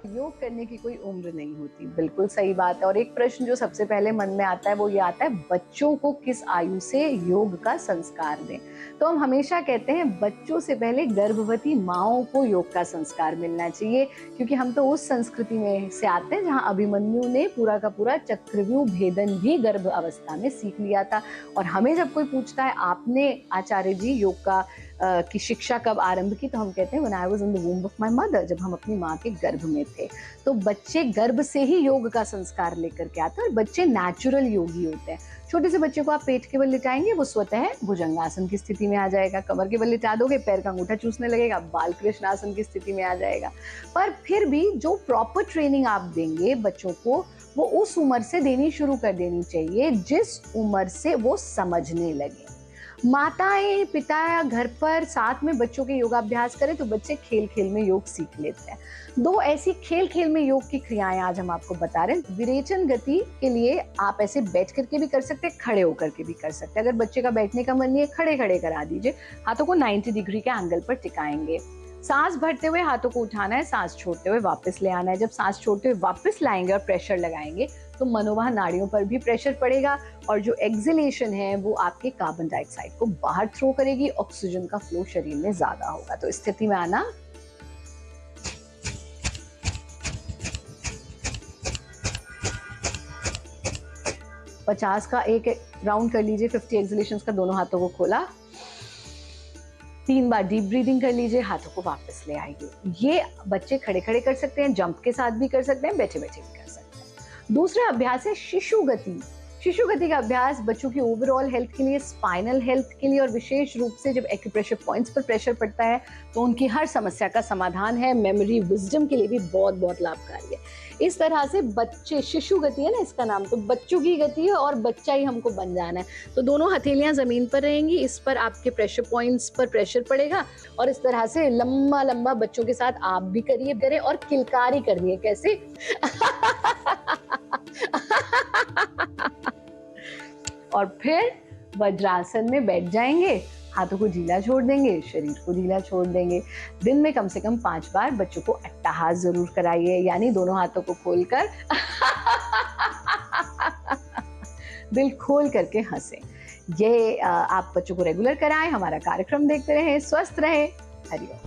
योग करने की कोई उम्र नहीं होती, बिल्कुल सही बात है। और एक प्रश्न जो सबसे पहले मन में आता है वो ये आता है, बच्चों को किस आयु से योग का संस्कार दें। तो हम हमेशा कहते हैं बच्चों से पहले गर्भवती माँओं को योग का संस्कार मिलना चाहिए, क्योंकि हम तो उस संस्कृति में से आते हैं जहाँ अभिमन्यु ने पूरा का पूरा चक्रव्यूह भेदन भी गर्भ अवस्था में सीख लिया था। और हमें जब कोई पूछता है आपने आचार्य जी योग का की शिक्षा कब आरंभ की, तो हम कहते हैं when I was in the womb of my mother, जब हम अपनी माँ के गर्भ में थे। तो बच्चे गर्भ से ही योग का संस्कार लेकर के आते हैं और बच्चे नेचुरल योगी होते हैं। छोटे से बच्चे को आप पेट के बल लिटाएंगे, वो स्वतः भुजंगासन की स्थिति में आ जाएगा। कमर के बल लिटा दोगे, पैर का अंगूठा चूसने लगेगा, बाल कृष्णासन की स्थिति में आ जाएगा। पर फिर भी जो प्रॉपर ट्रेनिंग आप देंगे बच्चों को, वो उस उम्र से देनी शुरू कर देनी चाहिए जिस उम्र से वो समझने लगे। माताएं पिता घर पर साथ में बच्चों के योगाभ्यास करें तो बच्चे खेल खेल में योग सीख लेते हैं। दो ऐसी खेल खेल में योग की क्रियाएं आज हम आपको बता रहे हैं। विरेचन गति के लिए आप ऐसे बैठ करके भी कर सकते हैं, खड़े होकर के भी कर सकते हैं। अगर बच्चे का बैठने का मन नहीं है, खड़े खड़े करा दीजिए, हाथों को 90 डिग्री के एंगल पर टिकाएंगे। सांस भरते हुए हाथों को उठाना है, सांस छोड़ते हुए वापस ले आना है। जब सांस छोड़ते हुए वापस लाएंगे और प्रेशर लगाएंगे तो मनोवाह नाड़ियों पर भी प्रेशर पड़ेगा और जो एक्सलेशन है वो आपके कार्बन डाइऑक्साइड को बाहर थ्रो करेगी, ऑक्सीजन का फ्लो शरीर में ज्यादा होगा। तो इस स्थिति में आना, पचास का एक राउंड कर लीजिए, 50 एक्सलेशंस का, दोनों हाथों को खोला, 3 बार डीप ब्रीदिंग कर लीजिए, हाथों को वापस ले आइए। ये बच्चे खड़े खड़े कर सकते हैं, जंप के साथ भी कर सकते हैं, बैठे बैठे भी कर सकते हैं। दूसरा अभ्यास है शिशु गति। शिशु गति का अभ्यास बच्चों की ओवरऑल हेल्थ के लिए, स्पाइनल हेल्थ के लिए और विशेष रूप से जब एक्यूप्रेशर पॉइंट्स पर प्रेशर पड़ता है तो उनकी हर समस्या का समाधान है। मेमोरी विजडम के लिए भी बहुत बहुत लाभकारी है। इस तरह से बच्चे, शिशु गति है ना इसका नाम, तो बच्चों की गति है और बच्चा ही हमको बन जाना है। तो दोनों हथेलियां जमीन पर रहेंगी, इस पर आपके प्रेशर पॉइंट्स पर प्रेशर पड़ेगा और इस तरह से लंबा लंबा बच्चों के साथ आप भी करें और किलकारी करनी है। कैसे? और फिर वज्रासन में बैठ जाएंगे, हाथों को ढीला छोड़ देंगे, शरीर को ढीला छोड़ देंगे। दिन में कम से कम 5 बार बच्चों को अट्टहास जरूर कराइए, यानी दोनों हाथों को खोलकर दिल खोल करके हंसें। ये आप बच्चों को रेगुलर कराएं। हमारा कार्यक्रम देखते रहें, स्वस्थ रहें। हरिओम।